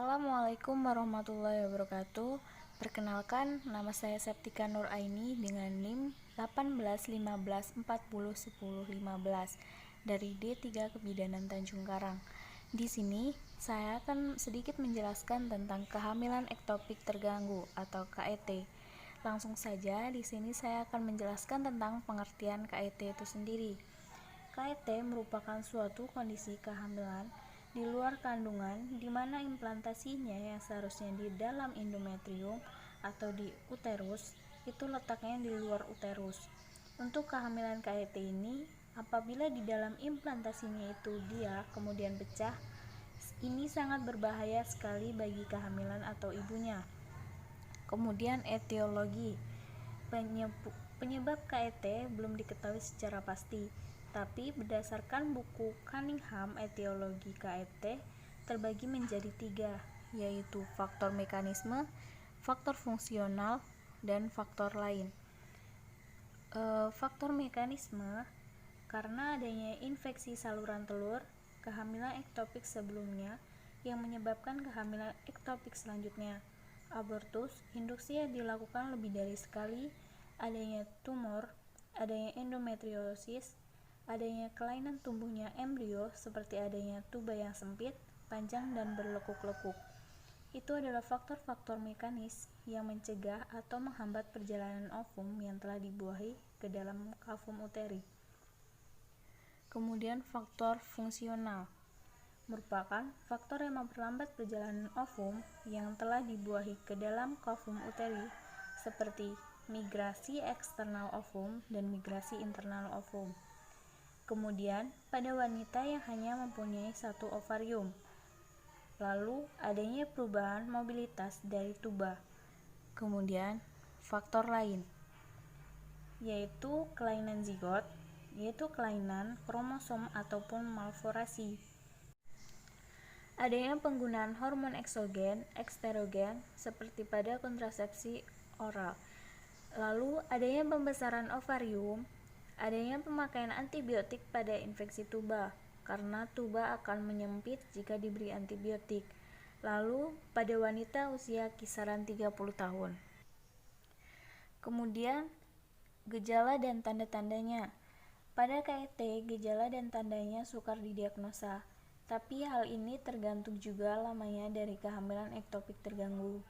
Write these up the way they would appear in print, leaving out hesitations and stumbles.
Assalamualaikum warahmatullahi wabarakatuh. Perkenalkan, nama saya Septika Nur Aini dengan NIM 1815401015 dari D3 Kebidanan Tanjung Karang. Di sini saya akan sedikit menjelaskan tentang kehamilan ektopik terganggu atau KET. Langsung saja, di sini saya akan menjelaskan tentang pengertian KET itu sendiri. KET merupakan suatu kondisi kehamilan di luar kandungan di mana implantasinya yang seharusnya di dalam endometrium atau di uterus itu letaknya di luar uterus. Untuk kehamilan KET ini, apabila di dalam implantasinya itu dia kemudian pecah, ini sangat berbahaya sekali bagi kehamilan atau ibunya. Kemudian etiologi. Penyebab KET belum diketahui secara pasti, tapi berdasarkan buku Cunningham, etiologi KET terbagi menjadi 3, yaitu faktor mekanisme, faktor fungsional, dan faktor lain. Faktor mekanisme karena adanya infeksi saluran telur, kehamilan ektopik sebelumnya yang menyebabkan kehamilan ektopik selanjutnya, abortus, induksi yang dilakukan lebih dari sekali, adanya tumor, adanya endometriosis, adanya kelainan tumbuhnya embrio seperti adanya tuba yang sempit, panjang, dan berlekuk-lekuk. Itu adalah faktor-faktor mekanis yang mencegah atau menghambat perjalanan ovum yang telah dibuahi ke dalam kavum uteri. Kemudian faktor fungsional merupakan faktor yang memperlambat perjalanan ovum yang telah dibuahi ke dalam kavum uteri, seperti migrasi eksternal ovum dan migrasi internal ovum. Kemudian pada wanita yang hanya mempunyai satu ovarium, lalu adanya perubahan mobilitas dari tuba. Kemudian faktor lain yaitu kelainan zigot, yaitu kelainan kromosom ataupun malforasi. Adanya penggunaan hormon eksogen, eksterogen seperti pada kontrasepsi oral. Lalu adanya pembesaran ovarium, adanya pemakaian antibiotik pada infeksi tuba karena tuba akan menyempit jika diberi antibiotik. Lalu pada wanita usia kisaran 30 tahun. Kemudian gejala dan tanda-tandanya. Pada KET, gejala dan tandanya sukar didiagnosa, tapi hal ini tergantung juga lamanya dari kehamilan ektopik terganggu.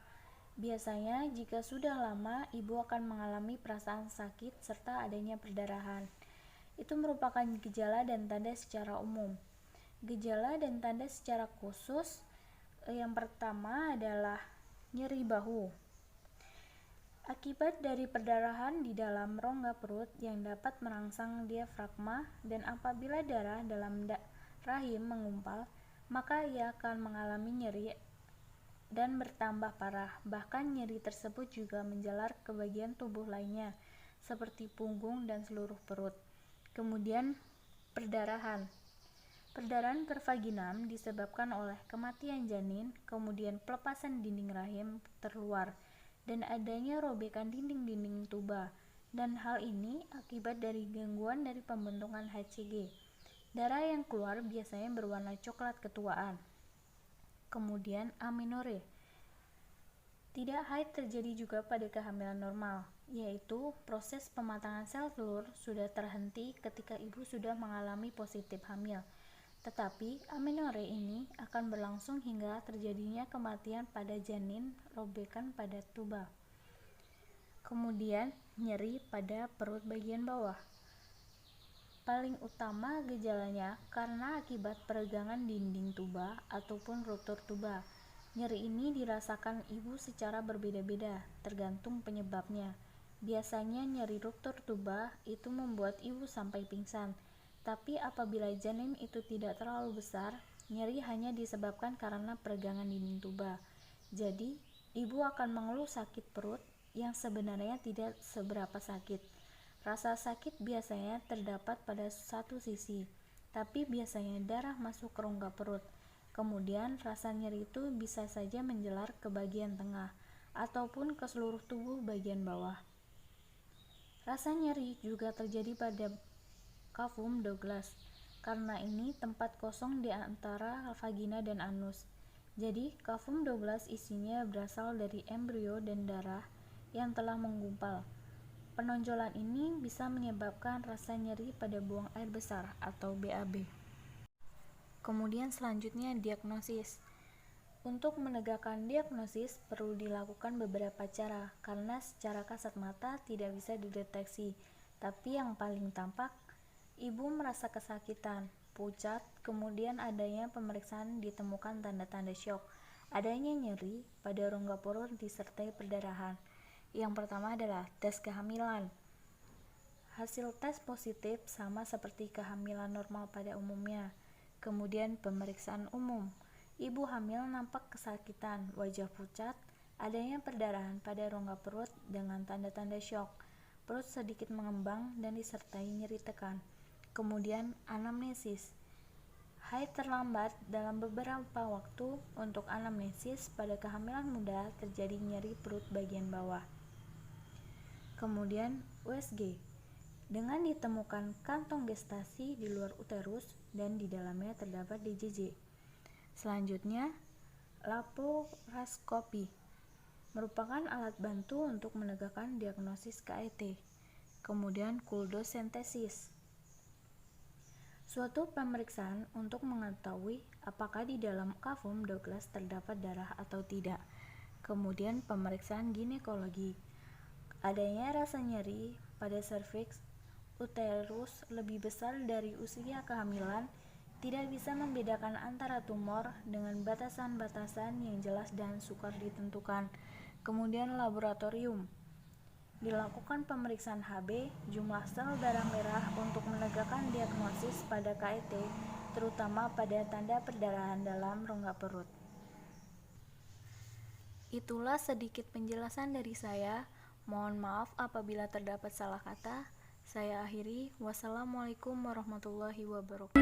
Biasanya jika sudah lama, ibu akan mengalami perasaan sakit serta adanya perdarahan. Itu merupakan gejala dan tanda secara umum. Gejala dan tanda secara khusus, yang pertama adalah nyeri bahu. Akibat dari perdarahan di dalam rongga perut yang dapat merangsang diafragma, dan apabila darah dalam rahim mengumpal, maka ia akan mengalami nyeri dan bertambah parah. Bahkan nyeri tersebut juga menjalar ke bagian tubuh lainnya seperti punggung dan seluruh perut. Kemudian perdarahan. Perdarahan pervaginam disebabkan oleh kematian janin, kemudian pelepasan dinding rahim terluar, dan adanya robekan dinding-dinding tuba, dan hal ini akibat dari gangguan dari pembentukan HCG. Darah yang keluar biasanya berwarna coklat ketuaan. Kemudian amenore. Tidak haid terjadi juga pada kehamilan normal, yaitu proses pematangan sel telur sudah terhenti ketika ibu sudah mengalami positif hamil. Tetapi amenore ini akan berlangsung hingga terjadinya kematian pada janin, robekan pada tuba. Kemudian nyeri pada perut bagian bawah. Paling utama gejalanya karena akibat peregangan dinding tuba ataupun ruptur tuba. Nyeri ini dirasakan ibu secara berbeda-beda, tergantung penyebabnya. Biasanya nyeri ruptur tuba itu membuat ibu sampai pingsan. Tapi apabila janin itu tidak terlalu besar, nyeri hanya disebabkan karena peregangan dinding tuba. Jadi, ibu akan mengeluh sakit perut yang sebenarnya tidak seberapa sakit. Rasa sakit biasanya terdapat pada satu sisi, tapi biasanya darah masuk ke rongga perut. Kemudian rasa nyeri itu bisa saja menjalar ke bagian tengah ataupun ke seluruh tubuh bagian bawah. Rasa nyeri juga terjadi pada kavum Douglas. Karena ini tempat kosong di antara vagina dan anus. Jadi, kafum Douglas isinya berasal dari embrio dan darah yang telah menggumpal. Penonjolan ini bisa menyebabkan rasa nyeri pada buang air besar atau BAB. Kemudian selanjutnya diagnosis. Untuk menegakkan diagnosis perlu dilakukan beberapa cara karena secara kasat mata tidak bisa dideteksi. Tapi yang paling tampak, ibu merasa kesakitan, pucat, kemudian adanya pemeriksaan ditemukan tanda-tanda syok, adanya nyeri pada rongga perut disertai perdarahan. Yang pertama adalah tes kehamilan. Hasil tes positif sama seperti kehamilan normal pada umumnya. Kemudian pemeriksaan umum. Ibu hamil nampak kesakitan, wajah pucat, adanya perdarahan pada rongga perut dengan tanda-tanda syok. Perut sedikit mengembang dan disertai nyeri tekan. Kemudian anamnesis. Haid terlambat dalam beberapa waktu. Untuk anamnesis pada kehamilan muda terjadi nyeri perut bagian bawah. Kemudian USG, dengan ditemukan kantong gestasi di luar uterus dan di dalamnya terdapat DJJ. Selanjutnya, laparoskopi merupakan alat bantu untuk menegakkan diagnosis KIT. Kemudian kuldosentesis, suatu pemeriksaan untuk mengetahui apakah di dalam kafum Douglas terdapat darah atau tidak. Kemudian pemeriksaan ginekologi, adanya rasa nyeri pada serviks, uterus lebih besar dari usia kehamilan, tidak bisa membedakan antara tumor dengan batasan-batasan yang jelas dan sukar ditentukan. Kemudian laboratorium, dilakukan pemeriksaan Hb, jumlah sel darah merah untuk menegakkan diagnosis pada KIT, terutama pada tanda perdarahan dalam rongga perut. Itulah sedikit penjelasan dari saya. Mohon maaf apabila terdapat salah kata. Saya akhiri. Wassalamualaikum warahmatullahi wabarakatuh.